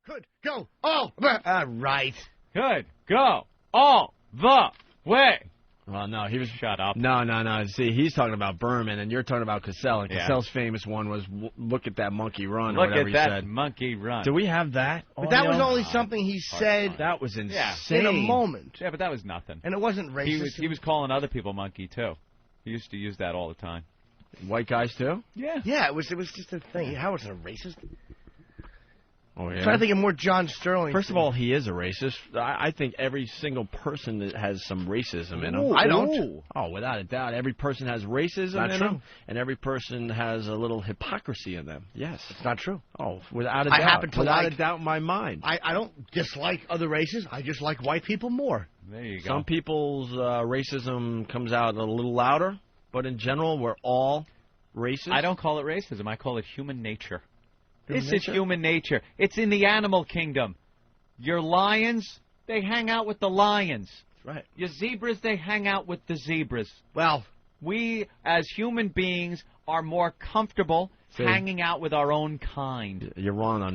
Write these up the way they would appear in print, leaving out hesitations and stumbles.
Could go all right. Could go all the way. Well, no, he was... Shut up. No. See, he's talking about Berman, and you're talking about Cassell. And Yeah. Cassell's famous one was "Look at that monkey run," Look or whatever at he that said. monkey run. Do we have that? But that was audio? only something he said That was insane. in a moment. Yeah, but that was nothing. And it wasn't racist. He was calling other people monkey, too. He used to use that all the time. White guys, too? Yeah. Yeah, it was just a thing. How was it a racist? Oh, yeah. I'm trying to think of more John Sterling. First of all, he is a racist. I think every single person that has some racism in them. I don't. Oh, without a doubt. Every person has racism Not in true. them, and every person has a little hypocrisy in them. Yes. It's not true. Oh, without a I doubt. happen to without like- a doubt in my mind. I don't dislike other races. I just like white people more. There you go. Some people's racism comes out a little louder, but in general, we're all racist. I don't call it racism. I call it human nature. This is nature? human nature. It's in the animal kingdom. Your lions, they hang out with the lions. That's right. Your zebras, they hang out with the zebras. Well, We, as human beings, are more comfortable hanging out with our own kind. You're wrong, though.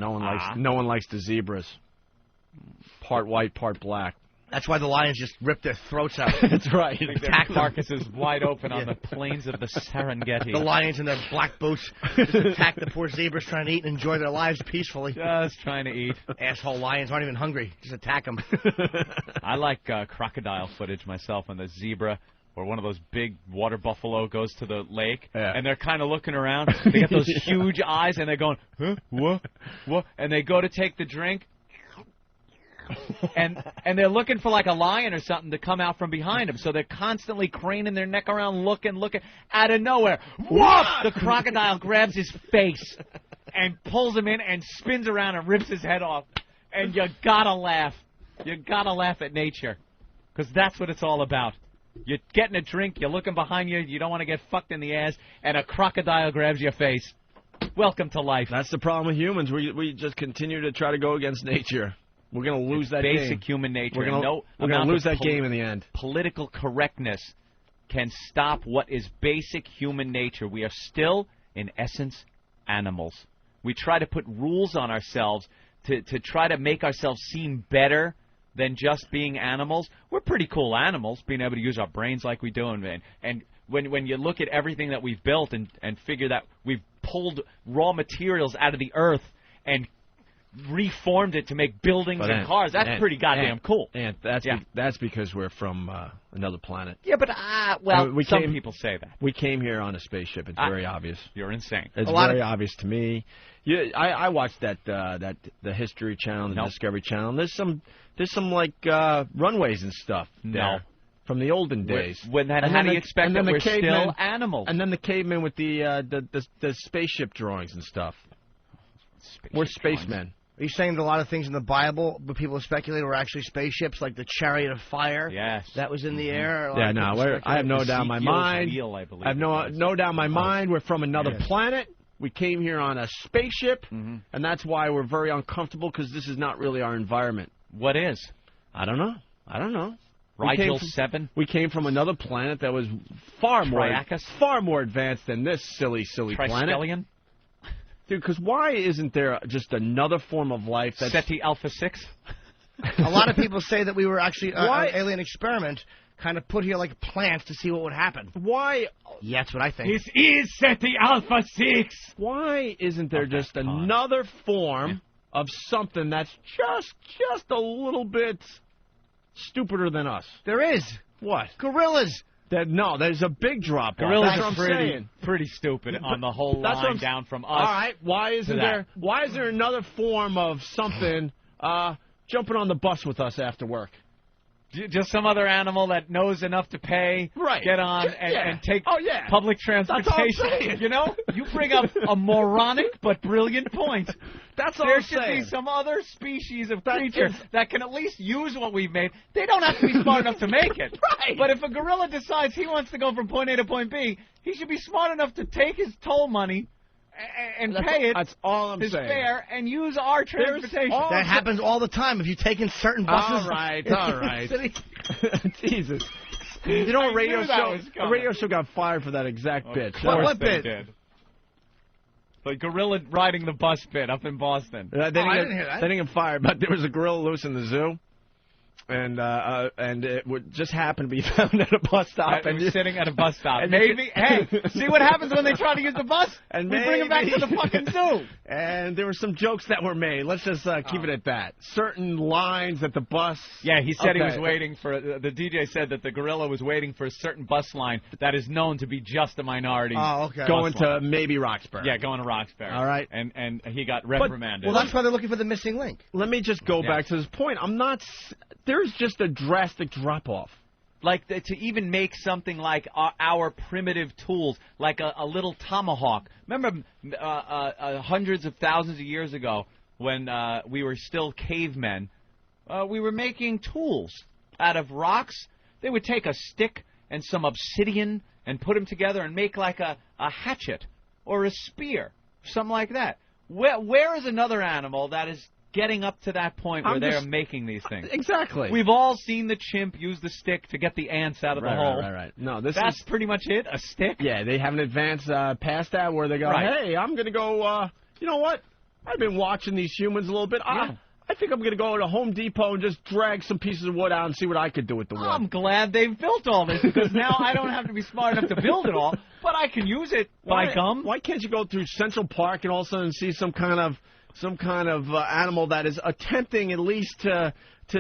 No one likes the zebras. Part white, part black. that's why the Lions just ripped their throats out. That's right. Their carcasses wide open on the plains of the Serengeti. The Lions in their black boots just attack the poor zebras trying to eat and enjoy their lives peacefully. Just trying to eat. Asshole lions aren't even hungry. Just attack them. I like crocodile footage myself when the zebra or one of those big water buffalo goes to the lake, and they're kind of looking around. They got those huge eyes, and they're going, huh, what? And they go to take the drink, and they're looking for like a lion or something to come out from behind them. So they're constantly craning their neck around, looking. Out of nowhere, whoop! The crocodile grabs his face and pulls him in and spins around and rips his head off. And you gotta laugh. You gotta laugh at nature, because that's what it's all about. You're getting a drink, you're looking behind you, you don't want to get fucked in the ass, and a crocodile grabs your face. Welcome to life. That's the problem with humans. We just continue to try to go against nature. We're going to lose that game. Basic human nature. We're going to lose that game in the end. Political correctness can stop what is basic human nature. We are still, in essence, animals. We try to put rules on ourselves to try to make ourselves seem better than just being animals. We're pretty cool animals, being able to use our brains like we do. And when you look at everything that we've built and figure that we've pulled raw materials out of the earth and reformed it to make buildings and cars, that's pretty goddamn cool. And that's because we're from another planet. Yeah, but, some people say that. We came here on a spaceship. It's very obvious. You're insane. It's very obvious to me. I watched the History Channel, the Discovery Channel. There's some like runways and stuff there from the olden days. How do you expect that we're still animals? And then the cavemen with the spaceship drawings and stuff. We're spacemen. Are you saying that a lot of things in the Bible, but people speculate, were actually spaceships, like the Chariot of Fire? Yes. That was in the air? Yeah, no, I have no doubt in my mind. I have no doubt in my mind we're from another planet. We came here on a spaceship, and that's why we're very uncomfortable, because this is not really our environment. What is? I don't know. Rigel 7? We came from another planet that was far more advanced than this silly planet. Triskelion? Dude, because why isn't there just another form of life that's... SETI Alpha 6? A lot of people say that we were actually an alien experiment, kind of put here like plants to see what would happen. Why? Yeah, that's what I think. This is SETI Alpha 6! Why isn't there just another form of something that's just a little bit stupider than us? There is. What? Gorillas. There's a big drop. Gorillas are pretty stupid on the whole line down from us. All right, why is there another form of something jumping on the bus with us after work? Just some other animal that knows enough to pay, get on, and take public transportation. That's all I'm saying. You know? You bring up a moronic but brilliant point. That's all there I'm saying. There should be some other species of creature that can at least use what we've made. They don't have to be smart enough to make it. Right. But if a gorilla decides he wants to go from point A to point B, he should be smart enough to take his toll money and pay it. That's all I'm his saying. fare and use our transportation. That happens all the time. If you take in certain buses. All right. Jesus. You know, a radio show got fired for that exact bit. What bit? The gorilla riding the bus bit up in Boston. I didn't hear that. They didn't get fired, but there was a gorilla loose in the zoo. And it would just happen to be found at a bus stop. And was sitting at a bus stop. Maybe, hey, see what happens when they try to use the bus? And we bring them back to the fucking zoo. And there were some jokes that were made. Let's just keep it at that. Certain lines at the bus. Yeah, he said he was waiting for, the DJ said that the gorilla was waiting for a certain bus line that is known to be just a minority. Oh, okay. Going to maybe Roxbury. Yeah, going to Roxbury. All right. And he got reprimanded. Well, that's why they're looking for the missing link. Let me just go back to this point. There's just a drastic drop-off. Like to even make something like our primitive tools, like a little tomahawk. Remember hundreds of thousands of years ago when we were still cavemen, we were making tools out of rocks. They would take a stick and some obsidian and put them together and make like a hatchet or a spear, something like that. Where is another animal that is getting up to that point where they're making these things? Exactly. We've all seen the chimp use the stick to get the ants out of the hole. Right. No, that's pretty much it, a stick? Yeah, they haven't advanced past that where they go, hey, I'm going to go, you know what? I've been watching these humans a little bit. Yeah. I think I'm going to go to Home Depot and just drag some pieces of wood out and see what I could do with the wood. I'm glad they've built all this, because now I don't have to be smart enough to build it all, but I can use it by gum. Why can't you go through Central Park and all of a sudden see some kind of animal that is attempting at least to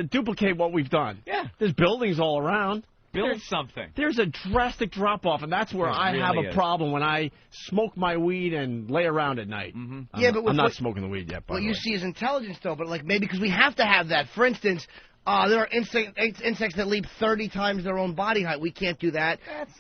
duplicate what we've done? Yeah. There's buildings all around. Build something. There's a drastic drop-off, and that's where I have a problem when I smoke my weed and lay around at night. Mm-hmm. I'm not smoking the weed yet, by the way. What you see is intelligence, though, but like maybe because we have to have that. For instance, there are insects that leap 30 times their own body height. We can't do that.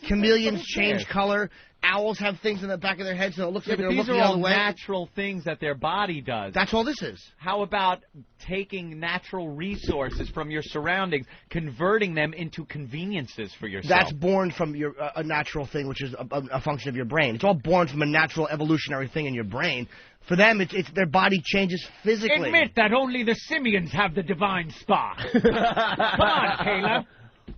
Chameleons change color. Owls have things in the back of their head, so it looks like they're looking the other way. These are all natural things that their body does. That's all this is. How about taking natural resources from your surroundings, converting them into conveniences for yourself? That's born from your a natural thing, which is a function of your brain. It's all born from a natural evolutionary thing in your brain. For them, it's their body changes physically. Admit that only the simians have the divine spark. Come on, Taylor.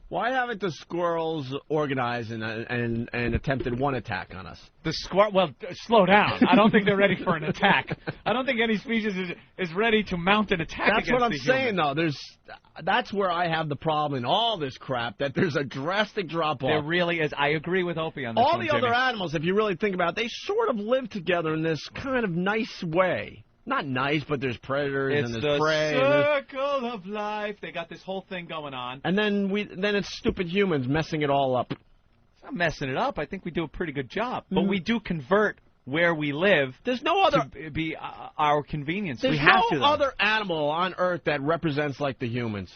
Why haven't the squirrels organized and attempted one attack on us? The squirrel? Well, slow down. I don't think they're ready for an attack. I don't think any species is ready to mount an attack against the human. That's what I'm saying, though. That's where I have the problem in all this crap, that there's a drastic drop-off. There really is. I agree with Opie on this all one, the other animals, if you really think about it, they sort of live together in this kind of nice way. Not nice, but there's predators and there's prey. It's the circle of life. They got this whole thing going on. And then it's stupid humans messing it all up. It's not messing it up. I think we do a pretty good job. But we do convert where we live. There's no other to be our convenience. There's we have no to, other animal on Earth that represents like the humans.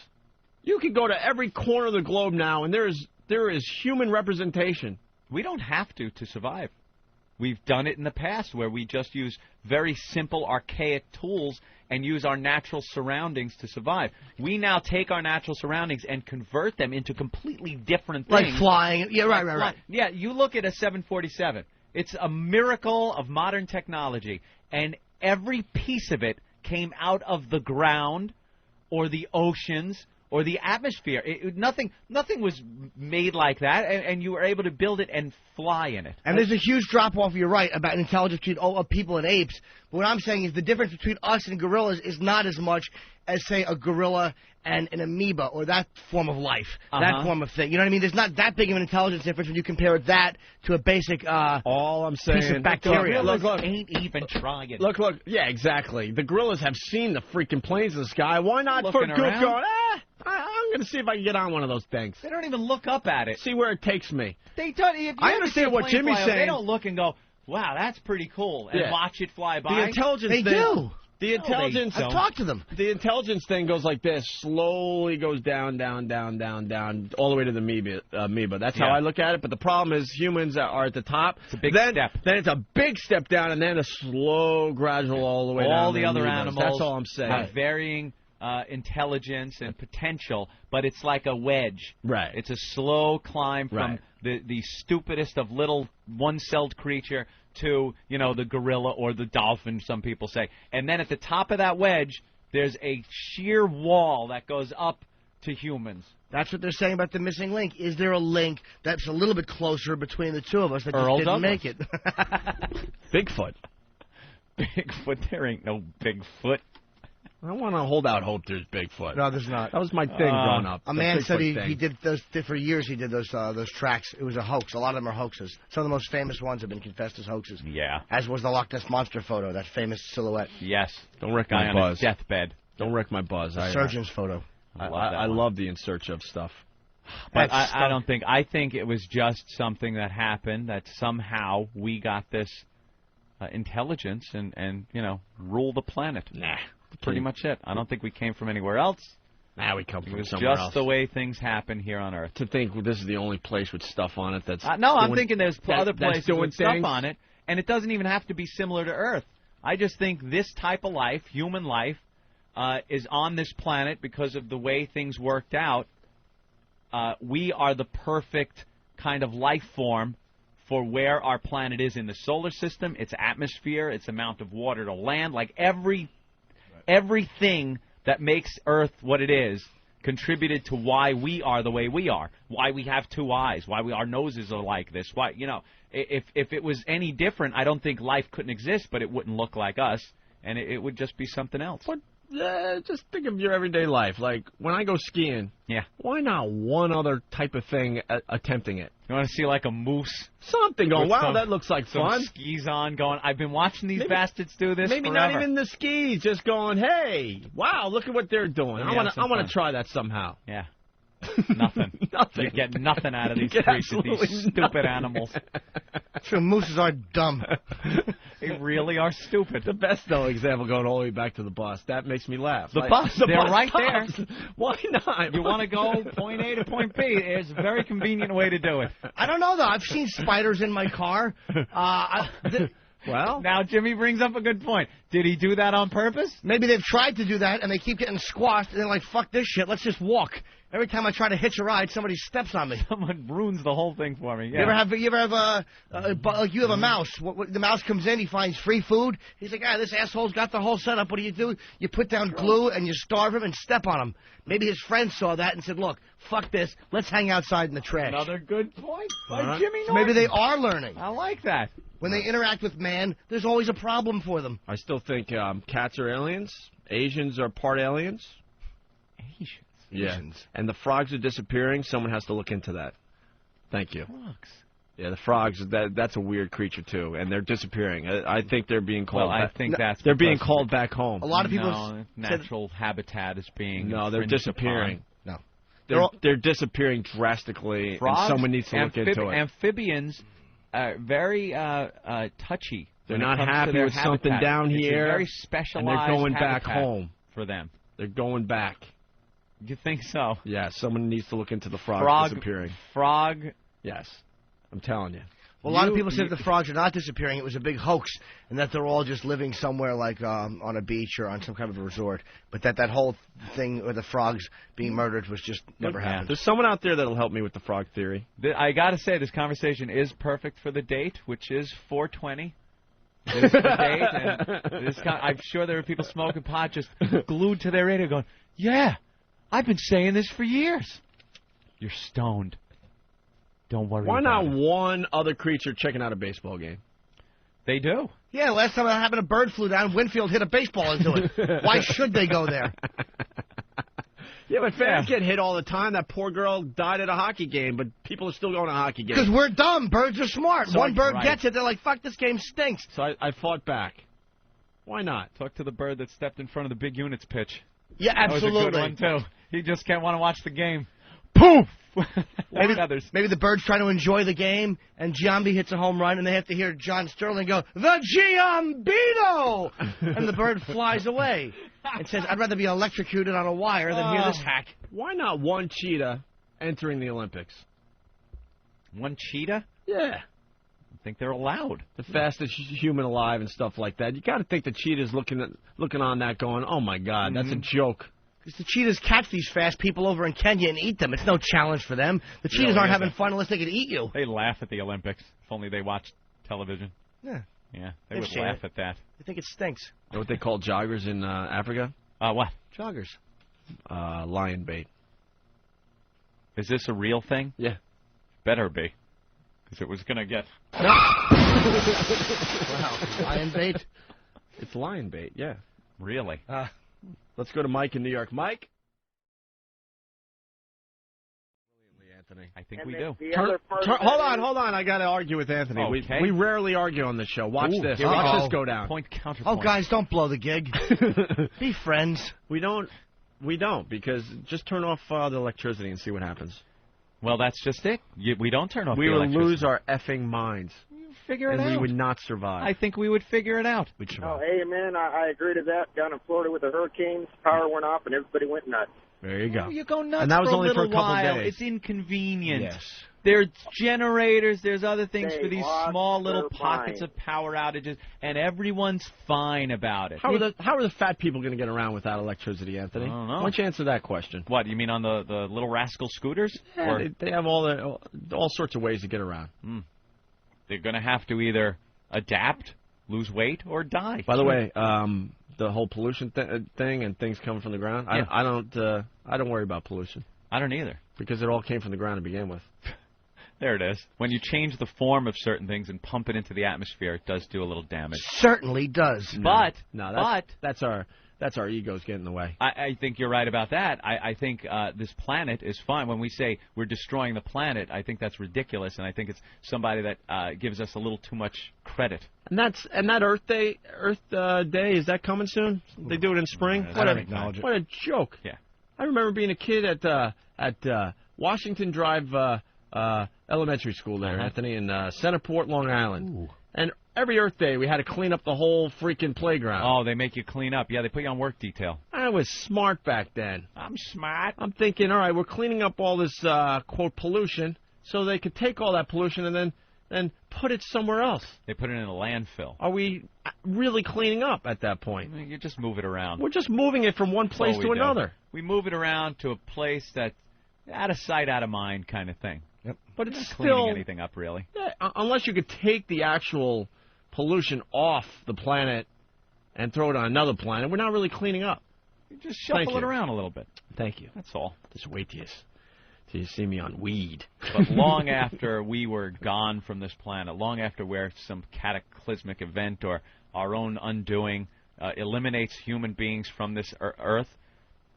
You can go to every corner of the globe now, and there is human representation. We don't have to survive. We've done it in the past where we just use very simple, archaic tools and use our natural surroundings to survive. We now take our natural surroundings and convert them into completely different things. Like flying. Yeah, right. Yeah, you look at a 747. It's a miracle of modern technology, and every piece of it came out of the ground or the oceans or the atmosphere. Nothing was made like that, and you were able to build it and fly in it. And there's a huge drop-off, you're right, about intelligence between people and apes. But what I'm saying is the difference between us and gorillas is not as much as, say, a gorilla and an amoeba, or that form of life, that form of thing. You know what I mean? There's not that big of an intelligence difference when you compare that to a basic all I'm saying, piece of bacteria. Look, ain't even trying. Look. Yeah, exactly. The gorillas have seen the freaking planes in the sky. Why not looking for a goof around? going, I'm going to see if I can get on one of those things. They don't even look up at it. See where it takes me. They don't. I understand what Jimmy's saying. They don't look and go, wow, that's pretty cool, and watch it fly by. The intelligence they do. The intelligence. I've talked to them. The intelligence thing goes like this: slowly goes down, all the way to the amoeba. That's how I look at it. But the problem is, humans are at the top. It's a big step. Then it's a big step down, and then a slow, gradual all the way down. All the other amoebas. animals. That's all I'm saying. Have varying intelligence and potential, but it's like a wedge. Right. It's a slow climb from the stupidest of little one-celled creature to, the gorilla or the dolphin, some people say. And then at the top of that wedge, there's a sheer wall that goes up to humans. That's what they're saying about the missing link. Is there a link that's a little bit closer between the two of us that just didn't make it? Bigfoot. Bigfoot? There ain't no Bigfoot. I want to hold out hope there's Bigfoot. No, there's not. That was my thing growing up. A man said he did those for years. He did those tracks. It was a hoax. A lot of them are hoaxes. Some of the most famous ones have been confessed as hoaxes. Yeah. As was the Loch Ness Monster photo, that famous silhouette. Yes. Don't wreck Guy my on buzz. his deathbed. Don't wreck my buzz. The surgeon's photo. I love the In Search of stuff. But I don't think. I think it was just something that happened that somehow we got this intelligence and rule the planet. Nah. Pretty much it. I don't think we came from anywhere else. Nah, we come from somewhere else. It was just the way things happen here on Earth. To think this is the only place with stuff on it that's... No, I'm thinking there's other places with things. stuff on it, and it doesn't even have to be similar to Earth. I just think this type of life, human life, is on this planet because of the way things worked out. We are the perfect kind of life form for where our planet is in the solar system, its atmosphere, its amount of water to land, like everything that makes Earth what it is contributed to why we are the way we are, why we have two eyes, why our noses are like this. Why, if it was any different, I don't think life couldn't exist, but it wouldn't look like us, and it would just be something else. But just think of your everyday life. Like, when I go skiing, why not one other type of thing attempting it? You want to see like a moose? Something going, wow, that looks like fun. Skis on going, I've been watching these bastards do this Maybe forever. not even the skis, just going, hey, wow, look at what they're doing. I want to try that somehow. Yeah. Nothing. Nothing. You get nothing out of these creatures, these stupid animals. Sure, mooses are dumb. They really are stupid. The best, though, example going all the way back to the bus. That makes me laugh. The bus, they're right there. Why not? You want to go point A to point B. It's a very convenient way to do it. I don't know, though. I've seen spiders in my car. Well, now Jimmy brings up a good point. Did he do that on purpose? Maybe they've tried to do that, and they keep getting squashed, and they're like, fuck this shit, let's just walk. Every time I try to hitch a ride, somebody steps on me. Someone ruins the whole thing for me. Yeah. You ever have like you have a mouse. The mouse comes in, he finds free food. He's like, this asshole's got the whole setup. What do? You put down glue and you starve him and step on him. Maybe his friend saw that and said, look, fuck this. Let's hang outside in the trash. Another good point by Jimmy Norton. Maybe they are learning. I like that. When they interact with man, there's always a problem for them. I still think cats are aliens. Asians are part aliens. Asians? Yeah. Asians. And the frogs are disappearing. Someone has to look into that. Thank you. Frogs? Yeah, the frogs, that's a weird creature, too. And they're disappearing. I think they're being called back. I think that's they're being called back home. A lot of people natural habitat is being they're disappearing. Upon. No. They're disappearing drastically, frogs, and someone needs to look into it. Amphibians are very touchy. They're not happy with something down here. It's a very specialized and they're going back home. For them. They're going back. You think so? Yeah, someone needs to look into the frogs disappearing. Frog? Yes. I'm telling you. Well, a lot of people say that the frogs are not disappearing. It was a big hoax, and that they're all just living somewhere like on a beach or on some kind of a resort. But that whole thing with the frogs being murdered was just never happened. There's someone out there that'll help me with the frog theory. I got to say, this conversation is perfect for the date, which is 420. It is the date, and I'm sure there are people smoking pot just glued to their radio going, yeah, I've been saying this for years. You're stoned. Don't worry Why about not it. one other creature checking out a baseball game? They do. Yeah, last time that happened, a bird flew down. Winfield hit a baseball into it. Why should they go there? Yeah, but fans get hit all the time. That poor girl died at a hockey game, but people are still going to hockey games. Because we're dumb. Birds are smart. One bird gets it, they're like, fuck, this game stinks. So I fought back. Why not? Talk to the bird that stepped in front of the big units pitch. Yeah, absolutely. That was a good one, too. He just can't want to watch the game. Poof! Maybe the bird's trying to enjoy the game, and Giambi hits a home run, and they have to hear John Sterling go, the Giambino! And the bird flies away and says, I'd rather be electrocuted on a wire than hear this hack. Why not one cheetah entering the Olympics? One cheetah? Yeah. I think they're allowed. The fastest human alive and stuff like that. You got to think the cheetah's looking on that going, oh, my God, that's a joke. Because the cheetahs catch these fast people over in Kenya and eat them. It's no challenge for them. The cheetahs aren't having fun unless they can eat you. They laugh at the Olympics. If only they watched television. Yeah. Yeah, they would laugh at that. They think it stinks. You know what they call joggers in Africa? What? Joggers. Lion bait. Is this a real thing? Yeah. Better be. Because it was going to get... No. Wow. Lion bait? It's lion bait, yeah. Really? Let's go to Mike in New York. Mike? Anthony. I think we do. Hold on. I got to argue with Anthony. Okay. We rarely argue on this show. Watch this. Watch this go down. Point counterpoint. Oh, guys, don't blow the gig. Be friends. We don't, because just turn off the electricity and see what happens. Well, that's just it. We don't turn off the electricity. We will lose our effing minds. Figure it out. And we would not survive. I think we would figure it out. We'd survive. Oh, hey, man, I agree to that. Down in Florida with the hurricanes, power went off and everybody went nuts. There you go. You go nuts and that was for only a little for a couple while. days. It's inconvenient. Yes. There's generators. There's other things They for these small little pockets of power outages, and everyone's fine about it. How are the fat people going to get around without electricity, Anthony? I don't know. Why don't you answer that question? What, you mean on the little rascal scooters? Yeah, or they have all sorts of ways to get around. They're going to have to either adapt, lose weight, or die. By the way, the whole pollution thing and things coming from the ground, yeah. I don't worry about pollution. I don't either. Because it all came from the ground to begin with. There it is. When you change the form of certain things and pump it into the atmosphere, it does do a little damage. Certainly does. That's our egos getting in the way. I think you're right about that. I think this planet is fine. When we say we're destroying the planet, I think that's ridiculous, and I think it's somebody that gives us a little too much credit. And that Earth Day, is that coming soon? They do it in spring. What a joke! Yeah, I remember being a kid at Washington Drive Elementary School there, Anthony, in Centerport, Long Island. Ooh. And every Earth Day, we had to clean up the whole freaking playground. Oh, they make you clean up. Yeah, they put you on work detail. I was smart back then. I'm smart. I'm thinking, all right, we're cleaning up all this, quote, pollution, so they could take all that pollution and then put it somewhere else. They put it in a landfill. Are we really cleaning up at that point? I mean, you just move it around. We're just moving it from one place to another. We move it around to a place that's out of sight, out of mind kind of thing. Yep. But it's not still cleaning anything up, really. Yeah, unless you could take the actual pollution off the planet and throw it on another planet, we're not really cleaning up. You just shuffle it around a little bit. Thank you. That's all. Just wait till you see me on weed. But long after we were gone from this planet, long after where some cataclysmic event or our own undoing eliminates human beings from this Earth,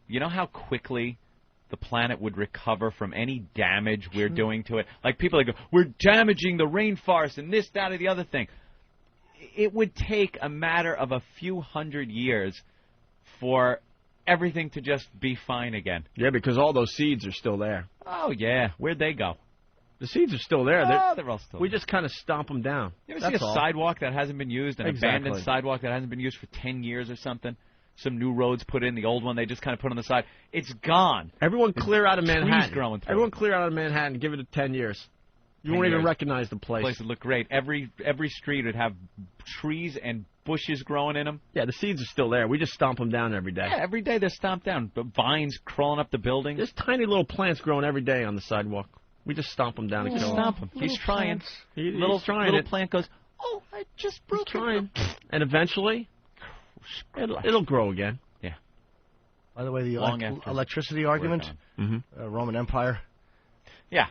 you know how quickly the planet would recover from any damage we're doing to it? Like people that go, we're damaging the rainforest and this, that, or the other thing. It would take a matter of a few hundred years for everything to just be fine again. Yeah, because all those seeds are still there. Oh, yeah. Where'd they go? The seeds are still there. They're all still there. We just kind of stomp them down. You ever see a sidewalk that hasn't been used, an abandoned sidewalk that hasn't been used for 10 years or something? Some new roads put in, the old one they just kind of put on the side. It's gone. Everyone clear out of Manhattan. Trees growing through. Everyone clear out of Manhattan. Give it 10 years. You won't even recognize the place. The place would look great. Every street would have trees and bushes growing in them. Yeah, the seeds are still there. We just stomp them down every day. Yeah, every day they're stomped down. The vines crawling up the buildings. There's tiny little plants growing every day on the sidewalk. We just stomp them down and kill them. Stomp them. He's trying. He's trying. Little plant goes, oh, I just broke it. Trying. And eventually, it'll grow again. Yeah. By the way, the electricity argument, Roman Empire. Yeah.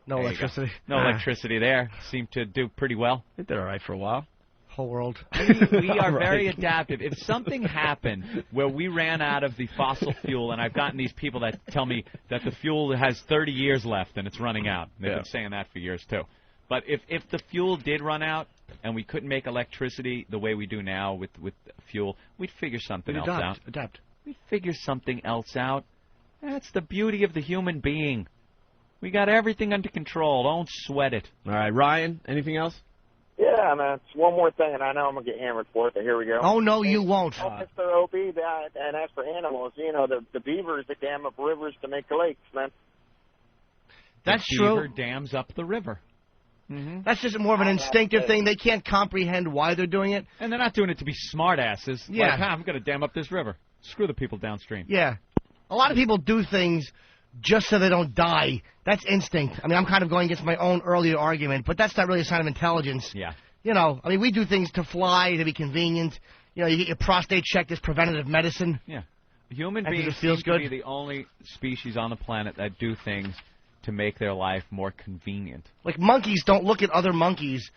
No electricity. No electricity there. Seemed to do pretty well. They did all right for a while. Whole world. We are very adaptive. If something happened where we ran out of the fossil fuel, and I've gotten these people that tell me that the fuel has 30 years left and it's running out. They've been saying that for years, too. But if the fuel did run out and we couldn't make electricity the way we do now with fuel, we'd figure something else out. Adapt. We'd figure something else out. That's the beauty of the human being. We got everything under control. Don't sweat it. All right, Ryan, anything else? Yeah, man. It's one more thing, and I know I'm going to get hammered for it, but here we go. Oh, no, you won't. Oh, Mr. Opie, and as for animals, you know, the beavers that dam up rivers to make lakes, man. That's the true. beaver dams up the river. Mm-hmm. That's just more of an instinctive thing. They can't comprehend why they're doing it. And they're not doing it to be smartasses. Yeah. Like, I'm going to dam up this river. Screw the people downstream. Yeah. A lot of people do things just so they don't die. That's instinct. I mean, I'm kind of going against my own earlier argument, but that's not really a sign of intelligence. Yeah. You know, I mean, we do things to fly, to be convenient. You know, you get your prostate checked as preventative medicine. Yeah. Human beings seem to be the only species on the planet that do things to make their life more convenient. Like monkeys don't look at other monkeys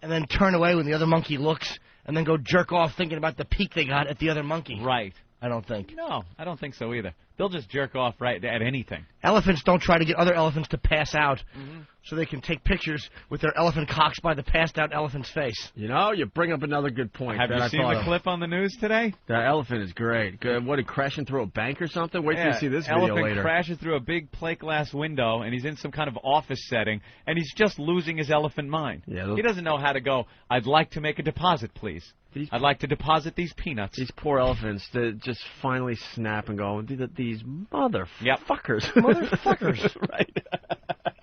and then turn away when the other monkey looks, and then go jerk off thinking about the peek they got at the other monkey. Right. I don't think. No, I don't think so either. They'll just jerk off right at anything. Elephants don't try to get other elephants to pass out so they can take pictures with their elephant cocks by the passed out elephant's face. You know, you bring up another good point. Have you seen the clip on the news today? That elephant is great. Good. What, crashing through a bank or something? Wait till you see this video later. Elephant crashes through a big plate glass window, and he's in some kind of office setting, and he's just losing his elephant mind. Yeah, he doesn't know how to go, I'd like to make a deposit, please. I'd like to deposit these peanuts. These poor elephants that just finally snap and go, these motherfuckers. Motherfuckers. Right.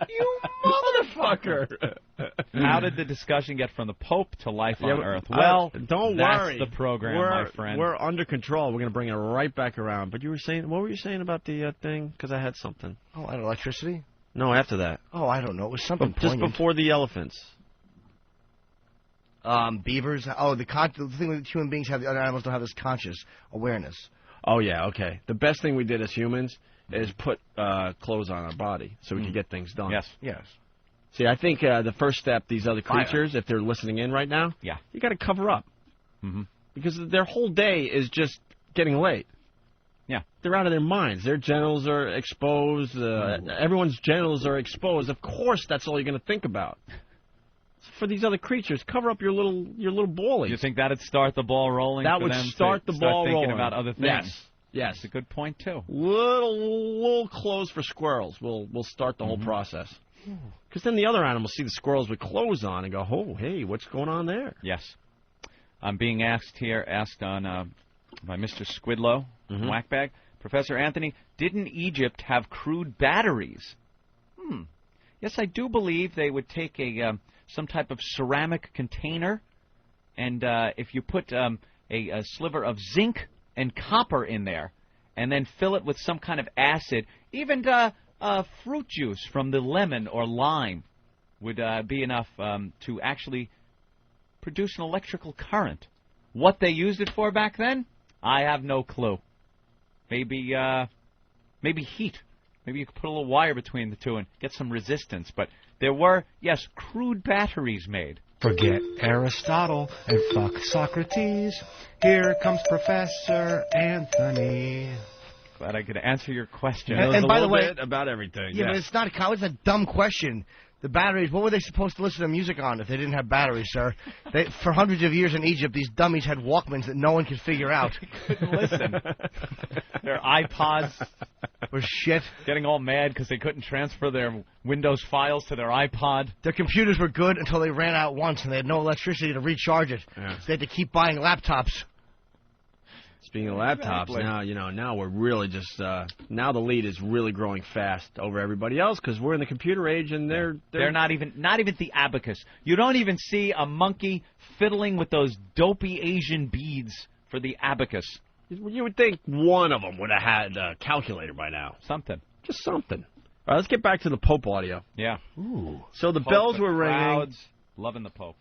You motherfucker. How did the discussion get from the Pope to life on Earth? Well, don't worry. That's the program, my friend. We're under control. We're going to bring it right back around. But you were saying, what were you saying about the thing? Because I had something. Oh, and electricity? No, after that. Oh, I don't know. It was something just before the elephants. Beavers. Oh, the thing with human beings have, the other animals don't have this conscious awareness. Oh, yeah, okay. The best thing we did as humans is put clothes on our body so we can get things done. Yes. See, I think the first step, these other creatures, if they're listening in right now, you got to cover up. Because their whole day is just getting laid. Yeah. They're out of their minds. Their genitals are exposed. Everyone's genitals are exposed. Of course, that's all you're going to think about. For these other creatures, cover up your little ballies. You think that'd start the ball rolling? That would start the ball rolling. Thinking about other things. Yes. That's a good point too. Little clothes for squirrels will start the whole process. Because then the other animals see the squirrels with clothes on and go, "Oh, hey, what's going on there?" Yes. I'm being asked on by Mr. Squidlow, Whackbag, Professor Anthony, didn't Egypt have crude batteries? Yes, I do believe they would take some type of ceramic container, and if you put a sliver of zinc and copper in there, and then fill it with some kind of acid, even fruit juice from the lemon or lime would be enough to actually produce an electrical current. What they used it for back then, I have no clue. Maybe heat. Maybe you could put a little wire between the two and get some resistance. But there were, yes, crude batteries made. Forget Aristotle and fuck Socrates. Here comes Professor Anthony. Glad I could answer your question. And by the way, about everything. Yeah, but it's not it's a dumb question. The batteries, what were they supposed to listen to music on if they didn't have batteries, sir? For hundreds of years in Egypt, these dummies had Walkmans that no one could figure out. They couldn't listen. Their iPods were shit. Getting all mad because they couldn't transfer their Windows files to their iPod. Their computers were good until they ran out once and they had no electricity to recharge it. Yeah. So they had to keep buying laptops. Speaking of laptops, now we're really just now the lead is really growing fast over everybody else because we're in the computer age and they're not even the abacus. You don't even see a monkey fiddling with those dopey Asian beads for the abacus. You would think one of them would have had a calculator by now. Something. Just something. All right, let's get back to the Pope audio. Yeah. Ooh. So the bells were ringing. Loving the Pope.